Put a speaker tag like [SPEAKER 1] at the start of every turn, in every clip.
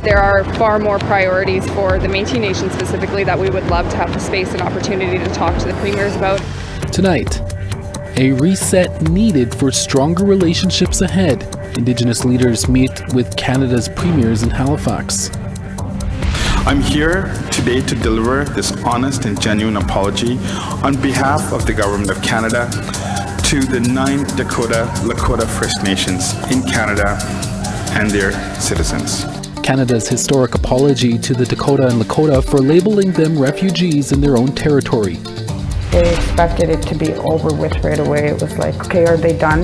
[SPEAKER 1] There are far more priorities for the Métis Nation specifically that we would love to have the space and opportunity to talk to the premiers about.
[SPEAKER 2] Tonight, a reset needed for stronger relationships ahead. Indigenous leaders meet with Canada's premiers in Halifax.
[SPEAKER 3] I'm here today to deliver this honest and genuine apology on behalf of the Government of Canada to the 9 Dakota Lakota First Nations in Canada and their citizens.
[SPEAKER 2] Canada's historic apology to the Dakota and Lakota for labeling them refugees in their own territory.
[SPEAKER 4] They expected it to be over with right away. It was like, okay, are they done?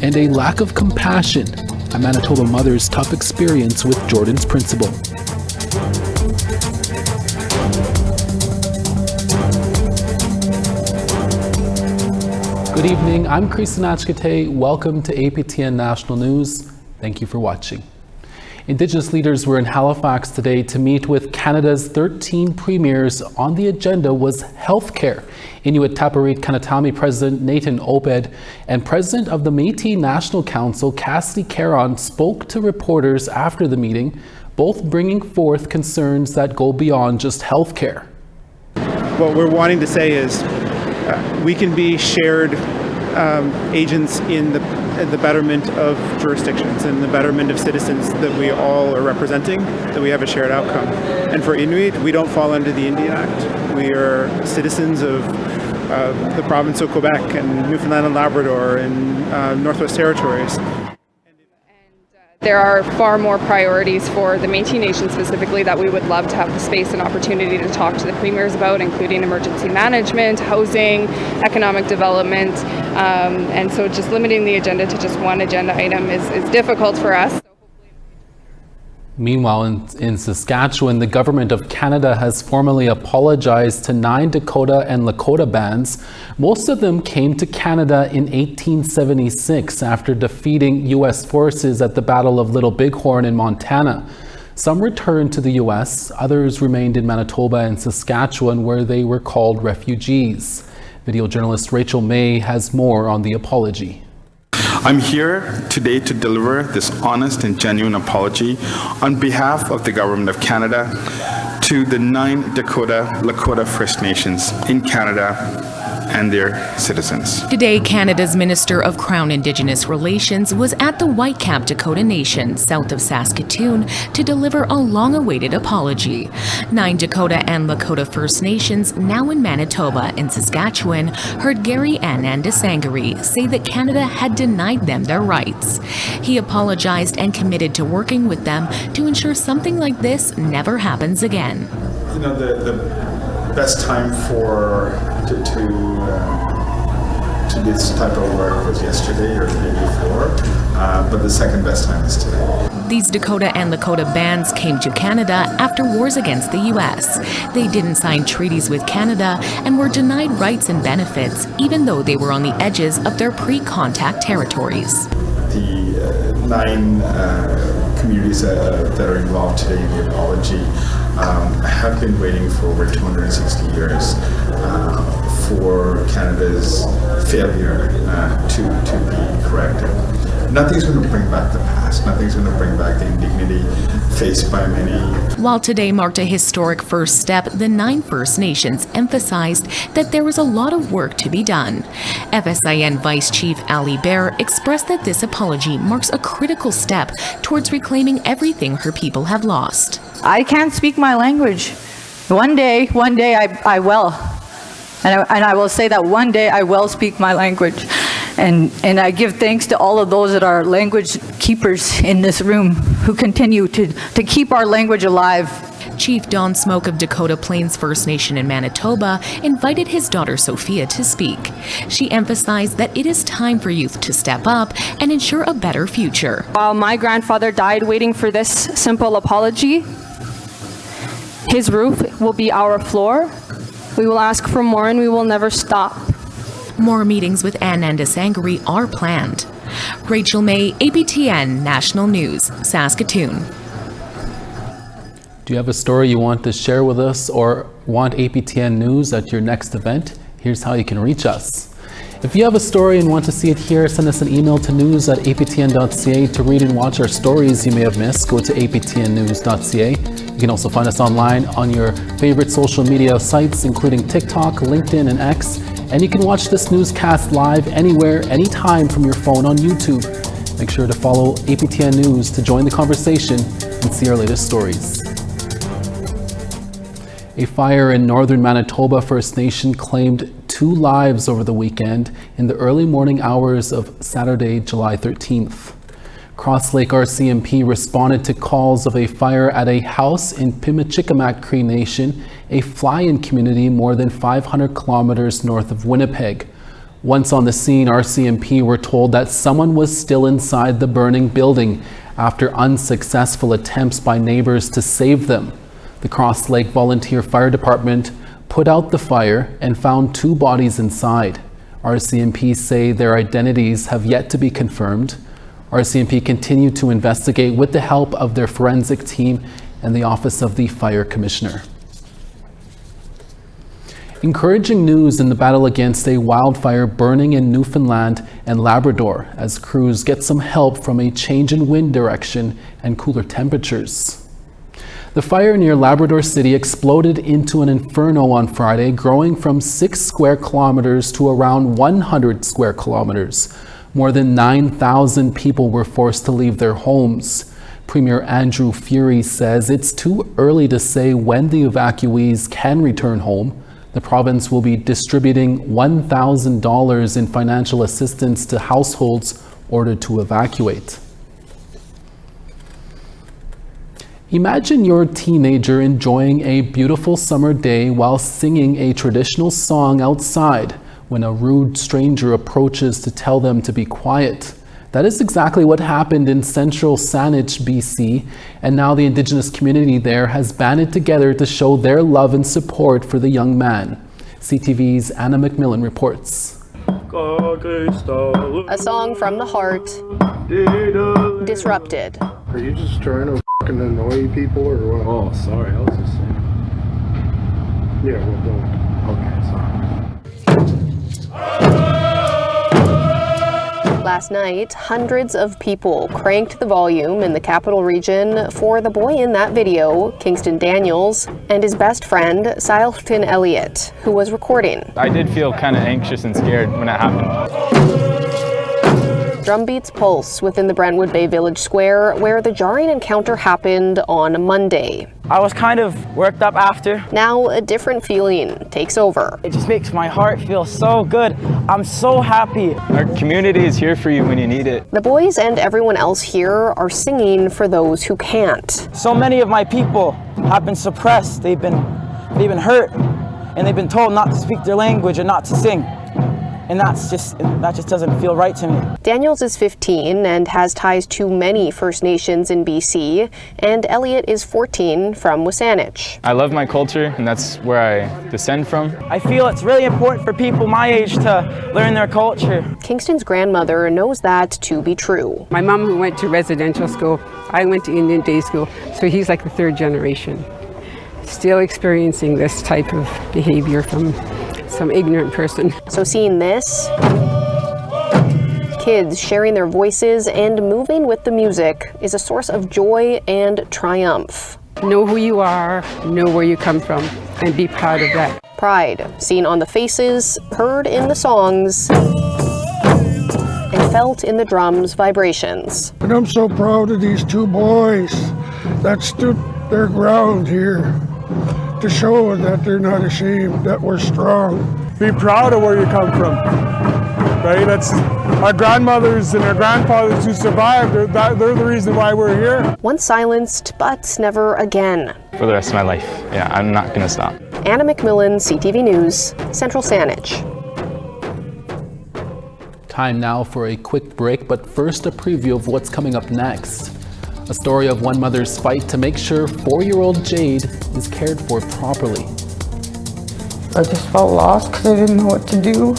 [SPEAKER 2] And a lack of compassion, a Manitoba mother's tough experience with Jordan's principal. Good evening, I'm Chris Nachkate. Welcome to APTN National News. Thank you for watching. Indigenous leaders were in Halifax today to meet with Canada's 13 premiers. On the agenda was healthcare. Inuit Tapiriit Kanatami President Nathan Obed and President of the Métis National Council Cassidy Caron spoke to reporters after the meeting, both bringing forth concerns that go beyond just healthcare.
[SPEAKER 5] What we're wanting to say is we can be shared agents in the betterment of jurisdictions and the betterment of citizens that we all are representing, that we have a shared outcome. And for Inuit, we don't fall under the Indian Act. We are citizens of the province of Quebec and Newfoundland and Labrador and Northwest Territories.
[SPEAKER 1] There are far more priorities for the Métis Nation specifically that we would love to have the space and opportunity to talk to the premiers about, including emergency management, housing, economic development, and so just limiting the agenda to just one agenda item is difficult for us.
[SPEAKER 2] Meanwhile, in Saskatchewan, the Government of Canada has formally apologized to 9 Dakota and Lakota bands. Most of them came to Canada in 1876 after defeating U.S. forces at the Battle of Little Bighorn in Montana. Some returned to the U.S., others remained in Manitoba and Saskatchewan, where they were called refugees. Video journalist Rachel May has more on the apology.
[SPEAKER 3] I'm here today to deliver this honest and genuine apology on behalf of the Government of Canada to the 9 Dakota Lakota First Nations in Canada and their citizens.
[SPEAKER 6] Today, Canada's Minister of Crown Indigenous Relations was at the Whitecap Dakota Nation, south of Saskatoon, to deliver a long-awaited apology. 9 Dakota and Lakota First Nations, now in Manitoba and Saskatchewan, heard Gary Anand Sangari say that Canada had denied them their rights. He apologized and committed to working with them to ensure something like this never happens again.
[SPEAKER 3] You know, the best time to this type of work was yesterday or the day before, but the second best time is today.
[SPEAKER 6] These Dakota and Lakota bands came to Canada after wars against the U.S. They didn't sign treaties with Canada and were denied rights and benefits, even though they were on the edges of their pre-contact territories.
[SPEAKER 3] The 9 communities that are involved today in the apology have been waiting for over 260 years for Canada's failure to be corrected. Nothing's going to bring back the past. Nothing's going to bring back the indignity faced by many.
[SPEAKER 6] While today marked a historic first step, the 9 First Nations emphasized that there was a lot of work to be done. FSIN Vice Chief Ali Bear expressed that this apology marks a critical step towards reclaiming everything her people have lost.
[SPEAKER 7] I can't speak my language. One day I will. And I will say that one day I will speak my language. And I give thanks to all of those that are language keepers in this room who continue to keep our language alive.
[SPEAKER 6] Chief Don Smoke of Dakota Plains First Nation in Manitoba invited his daughter Sophia to speak. She emphasized that it is time for youth to step up and ensure a better future.
[SPEAKER 8] While my grandfather died waiting for this simple apology, his roof will be our floor. We will ask for more and we will never stop.
[SPEAKER 6] More meetings with Anand Sangari are planned. Rachel May, APTN National News, Saskatoon.
[SPEAKER 2] Do you have a story you want to share with us or want APTN News at your next event? Here's how you can reach us. If you have a story and want to see it here, send us an email to news@aptn.ca to read and watch our stories you may have missed. Go to aptnnews.ca. You can also find us online on your favorite social media sites, including TikTok, LinkedIn, and X. And you can watch this newscast live anywhere, anytime from your phone on YouTube. Make sure to follow APTN News to join the conversation and see our latest stories. A fire in northern Manitoba First Nation claimed 2 lives over the weekend in the early morning hours of Saturday, July 13th. Cross Lake RCMP responded to calls of a fire at a house in Pimachikamak Cree Nation, a fly-in community more than 500 kilometers north of Winnipeg. Once on the scene, RCMP were told that someone was still inside the burning building after unsuccessful attempts by neighbors to save them. The Cross Lake Volunteer Fire Department put out the fire and found 2 bodies inside. RCMP say their identities have yet to be confirmed. RCMP continued to investigate with the help of their forensic team and the Office of the Fire Commissioner. Encouraging news in the battle against a wildfire burning in Newfoundland and Labrador as crews get some help from a change in wind direction and cooler temperatures. The fire near Labrador City exploded into an inferno on Friday, growing from 6 square kilometers to around 100 square kilometers. More than 9,000 people were forced to leave their homes. Premier Andrew Furey says it's too early to say when the evacuees can return home. The province will be distributing $1,000 in financial assistance to households ordered to evacuate. Imagine you're a teenager enjoying a beautiful summer day while singing a traditional song outside when a rude stranger approaches to tell them to be quiet. That is exactly what happened in central Saanich, BC, and now the Indigenous community there has banded together to show their love and support for the young man. CTV's Anna McMillan reports.
[SPEAKER 9] A song from the heart, disrupted.
[SPEAKER 10] Are you just trying to fucking annoy people or what?
[SPEAKER 11] Oh, sorry, I was just saying.
[SPEAKER 10] Yeah, well, don't.
[SPEAKER 11] Okay, sorry.
[SPEAKER 9] Last night, hundreds of people cranked the volume in the capital region for the boy in that video, Kingston Daniels, and his best friend, Sylton Elliott, who was recording.
[SPEAKER 12] I did feel kind of anxious and scared when it happened.
[SPEAKER 9] Drumbeats pulse within the Brentwood Bay Village Square, where the jarring encounter happened on Monday.
[SPEAKER 13] I was kind of worked up after.
[SPEAKER 9] Now a different feeling takes over.
[SPEAKER 13] It just makes my heart feel so good. I'm so happy.
[SPEAKER 12] Our community is here for you when you need it.
[SPEAKER 9] The boys and everyone else here are singing for those who can't.
[SPEAKER 13] So many of my people have been suppressed. They've been hurt, and they've been told not to speak their language and not to sing. And that just doesn't feel right to me.
[SPEAKER 9] Daniels is 15 and has ties to many First Nations in BC, and Elliot is 14 from Wasanich.
[SPEAKER 12] I love my culture, and that's where I descend from.
[SPEAKER 13] I feel it's really important for people my age to learn their culture.
[SPEAKER 9] Kingston's grandmother knows that to be true.
[SPEAKER 14] My mom who went to residential school, I went to Indian day school, so he's like the 3rd generation. Still experiencing this type of behavior from some ignorant person.
[SPEAKER 9] So seeing this, kids sharing their voices and moving with the music is a source of joy and triumph.
[SPEAKER 14] Know who you are, know where you come from, and be proud of that.
[SPEAKER 9] Pride seen on the faces, heard in the songs, and felt in the drums' vibrations.
[SPEAKER 10] And I'm so proud of these 2 boys that stood their ground here to show that they're not ashamed, that we're strong.
[SPEAKER 11] Be proud of where you come from, right? That's our grandmothers and our grandfathers who survived. They're the reason why we're here.
[SPEAKER 9] Once silenced, but never again.
[SPEAKER 12] For the rest of my life, yeah, I'm not gonna stop.
[SPEAKER 9] Anna McMillan, CTV News, Central Saanich.
[SPEAKER 2] Time now for a quick break, but first a preview of what's coming up next. A story of one mother's fight to make sure 4-year-old Jade is cared for properly.
[SPEAKER 4] I just felt lost because I didn't know what to do.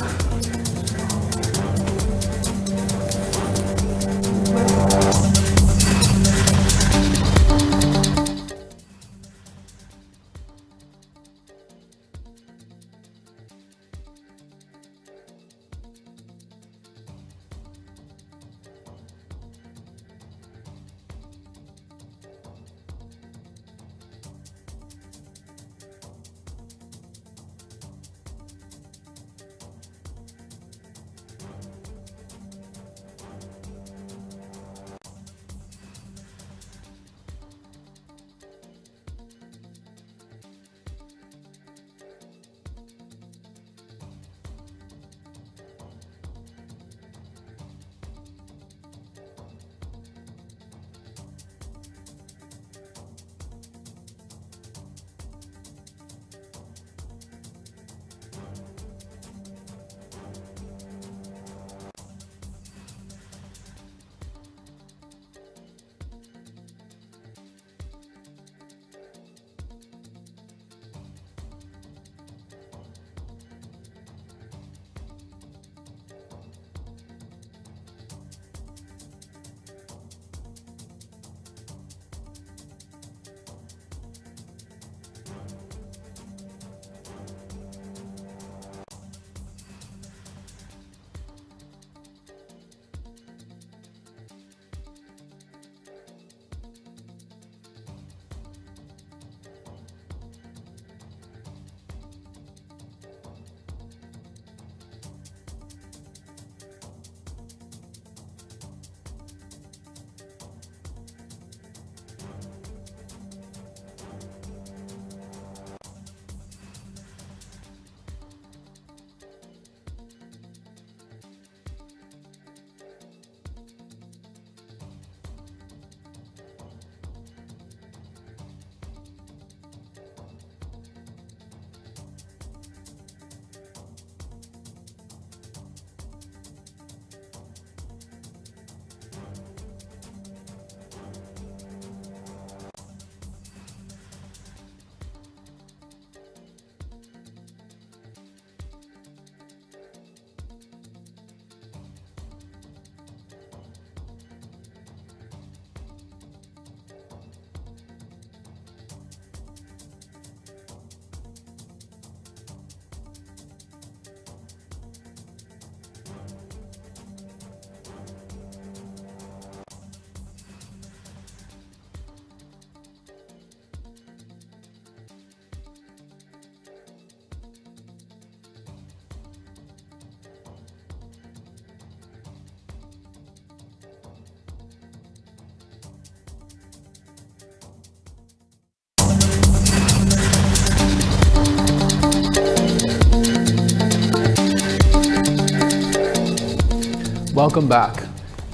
[SPEAKER 2] Welcome back.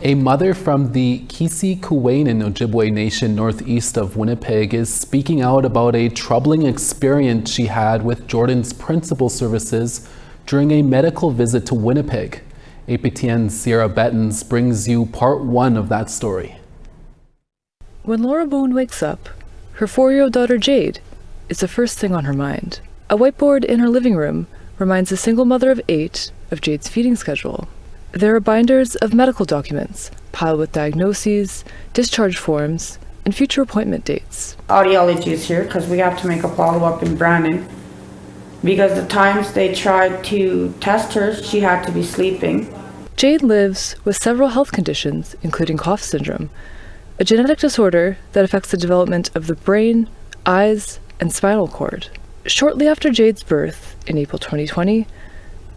[SPEAKER 2] A mother from the Kisikuwanan Ojibwe Nation northeast of Winnipeg is speaking out about a troubling experience she had with Jordan's Principal Services during a medical visit to Winnipeg. APTN's Sierra Bettens brings you part 1 of that story.
[SPEAKER 15] When Laura Bone wakes up, her 4-year-old daughter Jade is the first thing on her mind. A whiteboard in her living room reminds a single mother of 8 of Jade's feeding schedule. There are binders of medical documents piled with diagnoses, discharge forms, and future appointment dates.
[SPEAKER 4] Audiology is here because we have to make a follow-up in Brandon. Because the times they tried to test her, she had to be sleeping.
[SPEAKER 15] Jade lives with several health conditions, including Cough syndrome, a genetic disorder that affects the development of the brain, eyes, and spinal cord. Shortly after Jade's birth, in April 2020,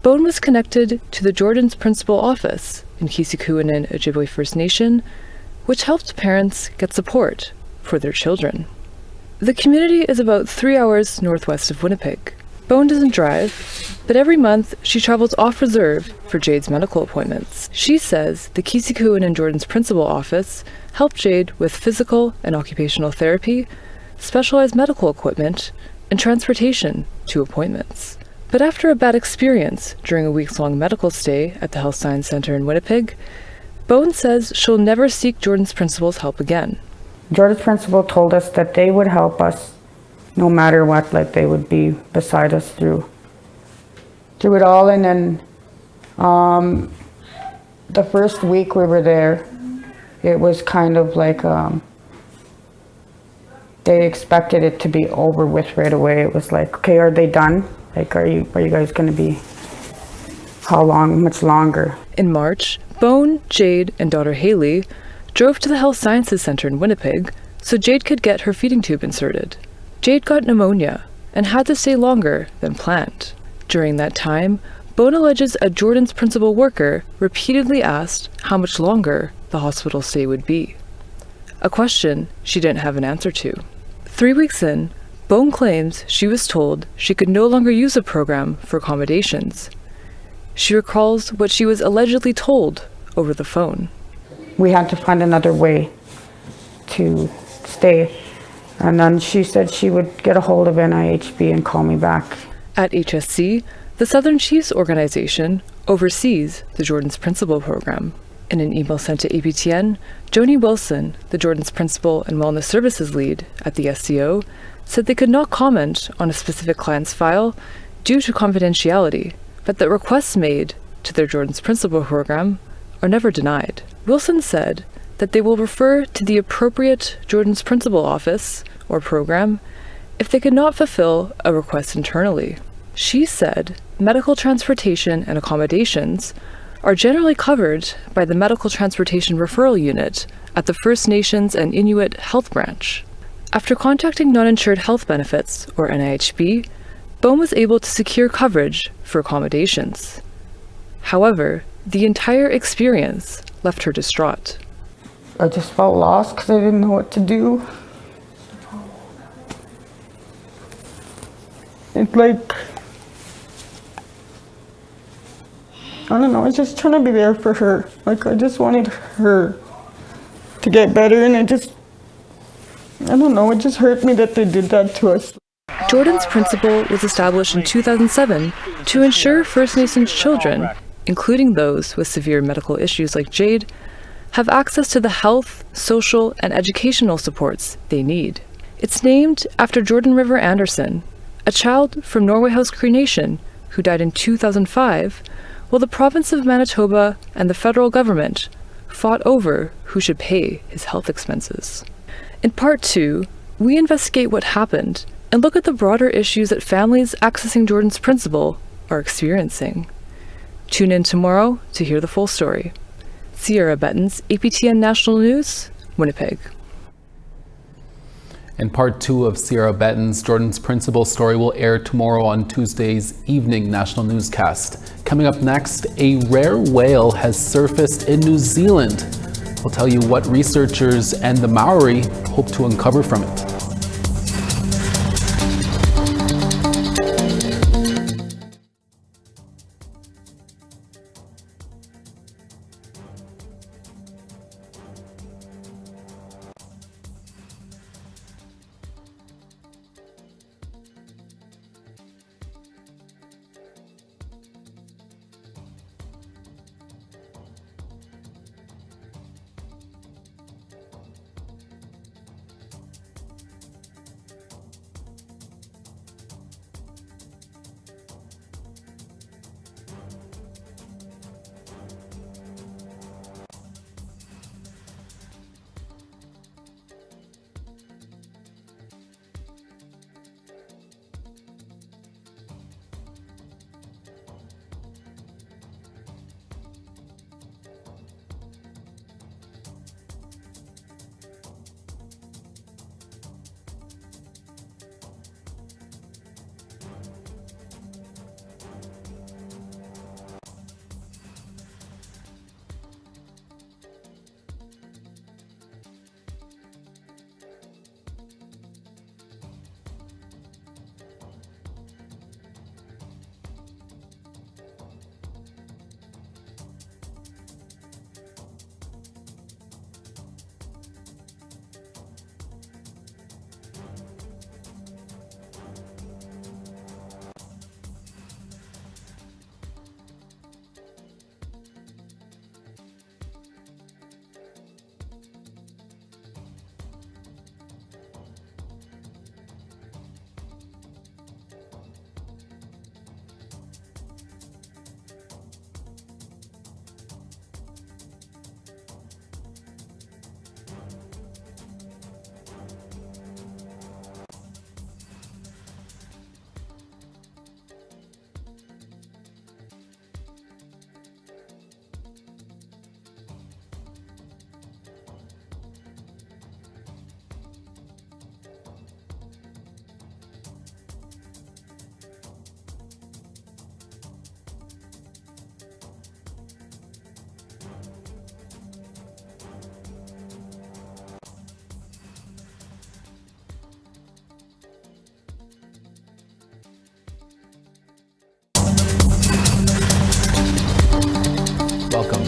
[SPEAKER 15] Bone was connected to the Jordan's Principal Office in Kisikuwanan Ojibwe First Nation, which helped parents get support for their children. The community is about 3 hours northwest of Winnipeg. Bone doesn't drive, but every month she travels off reserve for Jade's medical appointments. She says the Kisikuwanan Jordan's Principal Office helped Jade with physical and occupational therapy, specialized medical equipment, and transportation to appointments. But after a bad experience during a weeks-long medical stay at the Health Science Center in Winnipeg, Bone says she'll never seek Jordan's Principal's help again.
[SPEAKER 4] Jordan's Principal told us that they would help us no matter what, like they would be beside us through it all. And then the first week we were there, it was kind of like they expected it to be over with right away. It was like, okay, are they done? Like, are you guys going to be, how long, much longer?
[SPEAKER 15] In March, Bone, Jade, and daughter Haley drove to the Health Sciences Center in Winnipeg so Jade could get her feeding tube inserted. Jade got pneumonia and had to stay longer than planned. During that time, Bone alleges a Jordan's Principal worker repeatedly asked how much longer the hospital stay would be, a question she didn't have an answer to. 3 weeks in, Bone claims she was told she could no longer use the program for accommodations. She recalls what she was allegedly told over the phone.
[SPEAKER 4] We had to find another way to stay. And then she said she would get a hold of NIHB and call me back.
[SPEAKER 15] At HSC, the Southern Chiefs organization oversees the Jordan's Principal program. In an email sent to APTN, Joni Wilson, the Jordan's Principal and Wellness Services lead at the SCO, said they could not comment on a specific client's file due to confidentiality, but that requests made to their Jordan's Principal program are never denied. Wilson said that they will refer to the appropriate Jordan's Principal office or program if they could not fulfill a request internally. She said medical transportation and accommodations are generally covered by the Medical Transportation Referral Unit at the First Nations and Inuit Health Branch. After contacting Non-Insured Health Benefits, or NIHB, Bone was able to secure coverage for accommodations. However, the entire experience left her distraught.
[SPEAKER 4] I just felt lost because I didn't know what to do. It's like, I don't know, I was just trying to be there for her. Like, I just wanted her to get better, and I don't know, it just hurt me that they did that to us.
[SPEAKER 15] Jordan's Principal was established in 2007 to ensure First Nations children, including those with severe medical issues like Jade, have access to the health, social, and educational supports they need. It's named after Jordan River Anderson, a child from Norway House Cree Nation who died in 2005 while the province of Manitoba and the federal government fought over who should pay his health expenses. In part 2, we investigate what happened and look at the broader issues that families accessing Jordan's Principal are experiencing. Tune in tomorrow to hear the full story. Sierra Bettens, APTN National News, Winnipeg.
[SPEAKER 2] In part 2 of Sierra Bettens, Jordan's Principal story will air tomorrow on Tuesday's evening national newscast. Coming up next, a rare whale has surfaced in New Zealand. We'll tell you what researchers and the Maori hope to uncover from it.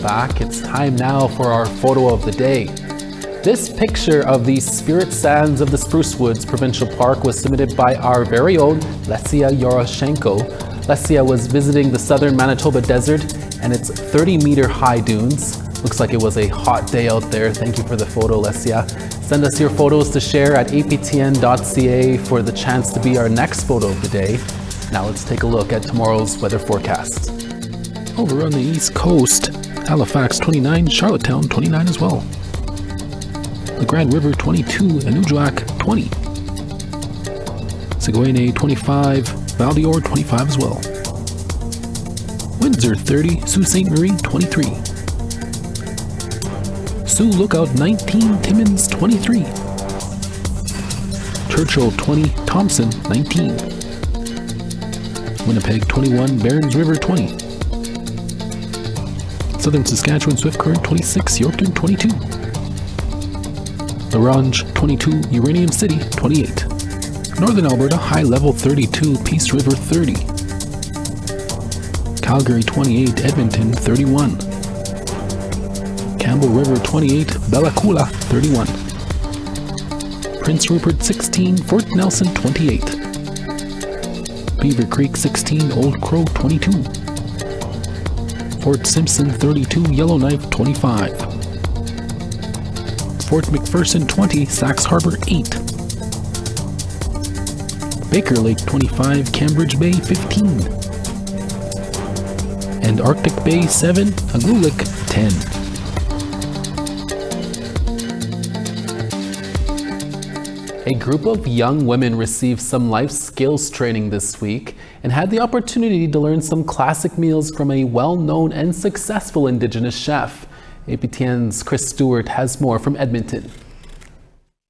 [SPEAKER 2] back. It's time now for our photo of the day. This picture of the spirit sands of the Spruce Woods Provincial Park was submitted by our very own Lesia Yoroshenko. Lesia was visiting the southern Manitoba desert and its 30-meter high dunes. Looks like it was a hot day out there. Thank you for the photo, Lesia. Send us your photos to share at aptn.ca for the chance to be our next photo of the day. Now let's take a look at tomorrow's weather forecast. Over on the east coast, Halifax 29, Charlottetown 29 as well. The Grand River 22, Anujiak 20. Sigouene 25, Val-d'Or 25 as well. Windsor 30, Sault Ste. Marie 23. Sioux Lookout 19, Timmins 23. Churchill 20, Thompson 19. Winnipeg 21, Barons River 20. Southern Saskatchewan Swift Current 26, Yorkton 22. Orange 22, Uranium City 28. Northern Alberta High Level 32, Peace River 30. Calgary 28, Edmonton 31. Campbell River 28, Bella Coola 31. Prince Rupert 16, Fort Nelson 28. Beaver Creek 16, Old Crow 22. Fort Simpson 32, Yellowknife 25. Fort McPherson 20, Sax Harbor 8. Baker Lake 25, Cambridge Bay 15. And Arctic Bay 7, Aglulik 10. A group of young women received some life skills training this week and had the opportunity to learn some classic meals from a well-known and successful Indigenous chef. APTN's Chris Stewart has more from Edmonton.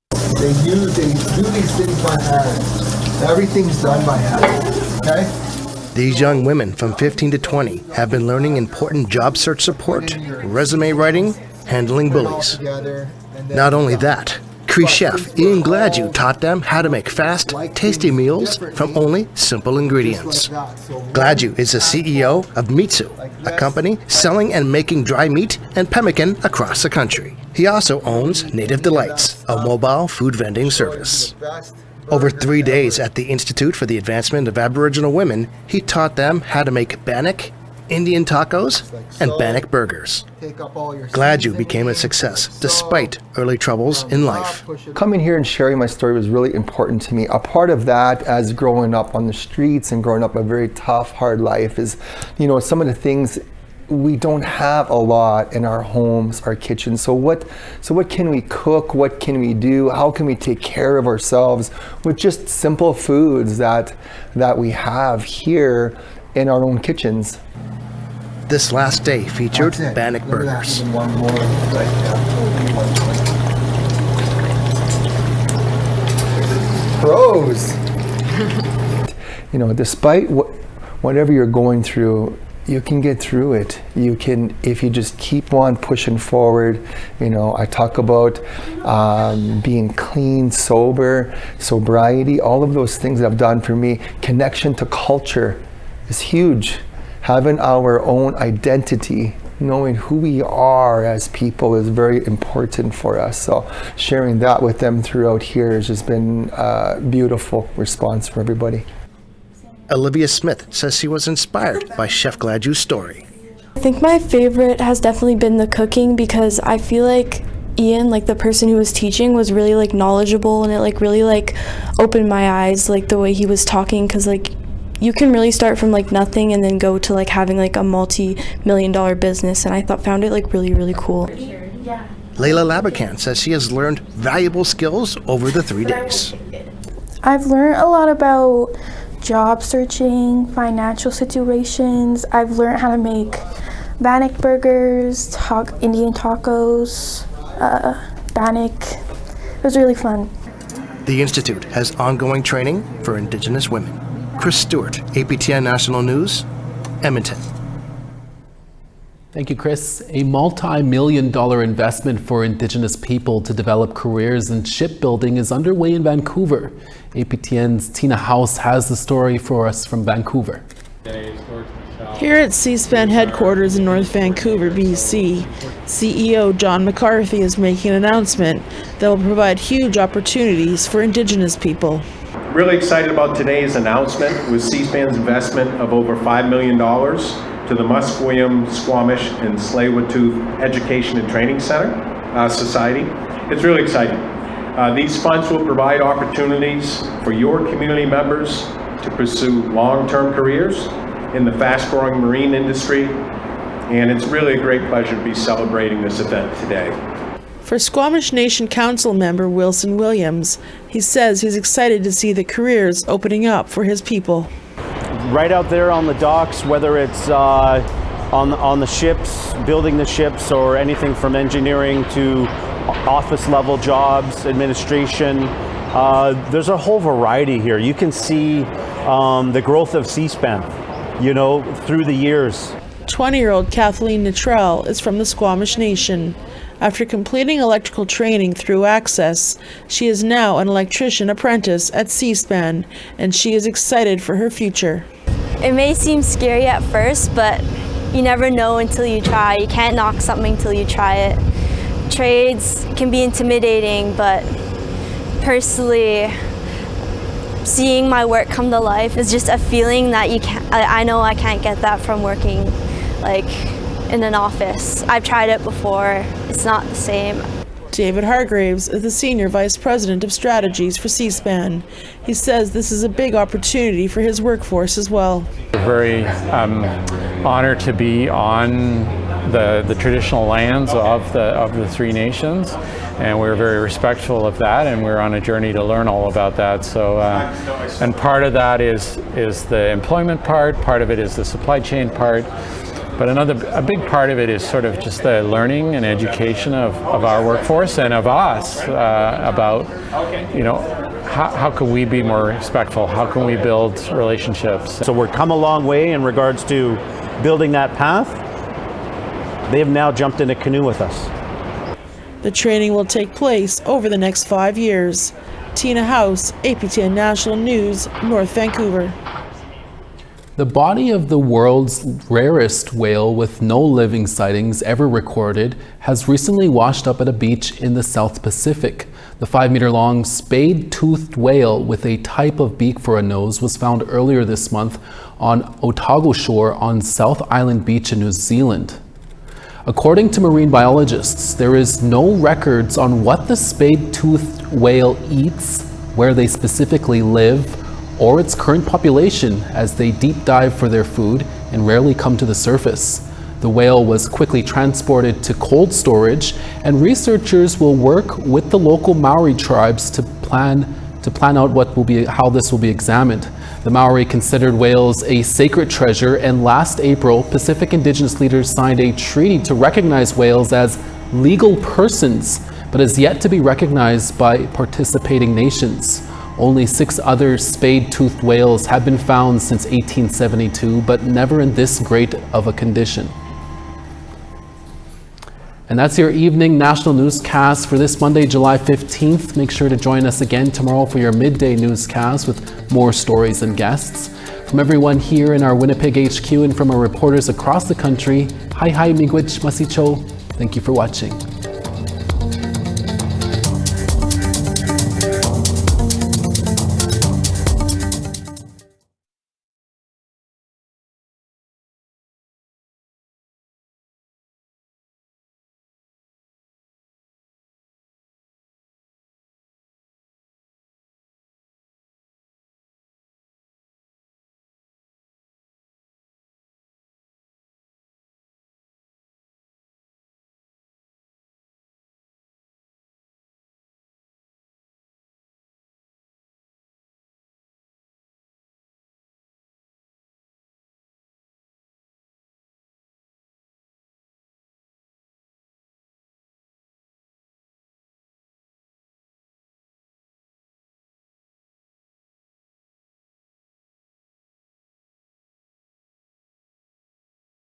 [SPEAKER 16] They do these things by hand. Everything's done by hand, okay?
[SPEAKER 17] These young women from 15 to 20 have been learning important job search support, resume writing, handling bullies. Not only that, Cree chef Ian Gladue taught them how to make fast, tasty meals from only simple ingredients. Gladue is the CEO of Mitsu, a company selling and making dry meat and pemmican across the country. He also owns Native Delights, a mobile food vending service. Over 3 days at the Institute for the Advancement of Aboriginal Women, he taught them how to make bannock, Indian tacos, and bannock burgers. Gladue became a success despite early troubles in life.
[SPEAKER 18] Coming here and sharing my story was really important to me. A part of that, as growing up on the streets and growing up a very tough, hard life, is, some of the things we don't have a lot in our homes, our kitchens. So what can we cook? What can we do? How can we take care of ourselves with just simple foods that we have here in our own kitchens?
[SPEAKER 17] This last day featured bannock burgers.
[SPEAKER 18] Pros! Despite whatever you're going through, you can get through it. You can, if you just keep on pushing forward. I talk about being clean, sober, sobriety, all of those things that have done for me. Connection to culture is huge. Having our own identity, knowing who we are as people is very important for us. So sharing that with them throughout here has just been a beautiful response for everybody.
[SPEAKER 17] Olivia Smith says she was inspired by Chef Gladue's story.
[SPEAKER 19] I think my favorite has definitely been the cooking, because I feel like Ian, the person who was teaching, was really knowledgeable, and it really opened my eyes, the way he was talking, because you can really start from nothing and then go to having a multi-million-dollar business, and I found it really, really cool.
[SPEAKER 17] Layla Labakan says she has learned valuable skills over the 3 days.
[SPEAKER 20] I've learned a lot about job searching, financial situations. I've learned how to make bannock burgers, Indian tacos, bannock. It was really fun.
[SPEAKER 17] The Institute has ongoing training for Indigenous women. Chris Stewart, APTN National News, Edmonton.
[SPEAKER 2] Thank you, Chris. A multi-million-dollar investment for Indigenous people to develop careers in shipbuilding is underway in Vancouver. APTN's Tina House has the story for us from Vancouver.
[SPEAKER 21] Here at C-SPAN headquarters in North Vancouver, BC, CEO John McCarthy is making an announcement that will provide huge opportunities for Indigenous people.
[SPEAKER 22] Really excited about today's announcement with C-SPAN's investment of over $5 million to the Musqueam, Squamish, and Tsleil-Waututh Education and Training Center Society. It's really exciting. These funds will provide opportunities for your community members to pursue long-term careers in the fast-growing marine industry, and it's really a great pleasure to be celebrating this event today.
[SPEAKER 21] For Squamish Nation Council member Wilson Williams, he says he's excited to see the careers opening up for his people.
[SPEAKER 23] Right out there on the docks, whether it's on the ships, building the ships, or anything from engineering to office level jobs, administration, there's a whole variety here. You can see the growth of C-SPAN, through the years.
[SPEAKER 21] 20-year-old Kathleen Nitrell is from the Squamish Nation. After completing electrical training through Access, she is now an electrician apprentice at C-SPAN, and she is excited for her future.
[SPEAKER 24] It may seem scary at first, but you never know until you try. You can't knock something until you try it. Trades can be intimidating, but personally, seeing my work come to life is just a feeling that I know I can't get that from working in an office. I've tried it before. It's not the same.
[SPEAKER 21] David Hargraves is the Senior Vice President of Strategies for C-SPAN. He says this is a big opportunity for his workforce as well.
[SPEAKER 25] We're very honored to be on the traditional lands of the three nations, and we're very respectful of that, and we're on a journey to learn all about that. So, and part of that is the employment part of it is the supply chain part. But a big part of it is sort of just the learning and education of our workforce and of us about, how can we be more respectful? How can we build relationships?
[SPEAKER 23] So we've come a long way in regards to building that path. They have now jumped in a canoe with us.
[SPEAKER 21] The training will take place over the next 5 years. Tina House, APTN National News, North Vancouver.
[SPEAKER 2] The body of the world's rarest whale with no living sightings ever recorded has recently washed up at a beach in the South Pacific. The 5-meter-long spade-toothed whale with a type of beak for a nose was found earlier this month on Otago Shore on South Island Beach in New Zealand. According to marine biologists, there is no records on what the spade-toothed whale eats, where they specifically live, or its current population as they deep dive for their food and rarely come to the surface. The whale was quickly transported to cold storage, and researchers will work with the local Maori tribes to plan out how this will be examined. The Maori considered whales a sacred treasure, and last April, Pacific Indigenous leaders signed a treaty to recognize whales as legal persons, but is yet to be recognized by participating nations. Only 6 other spade-toothed whales have been found since 1872, but never in this great of a condition. And that's your evening national newscast for this Monday, July 15th. Make sure to join us again tomorrow for your midday newscast with more stories and guests. From everyone here in our Winnipeg HQ and from our reporters across the country, hi miigwech masicho. Thank you for watching.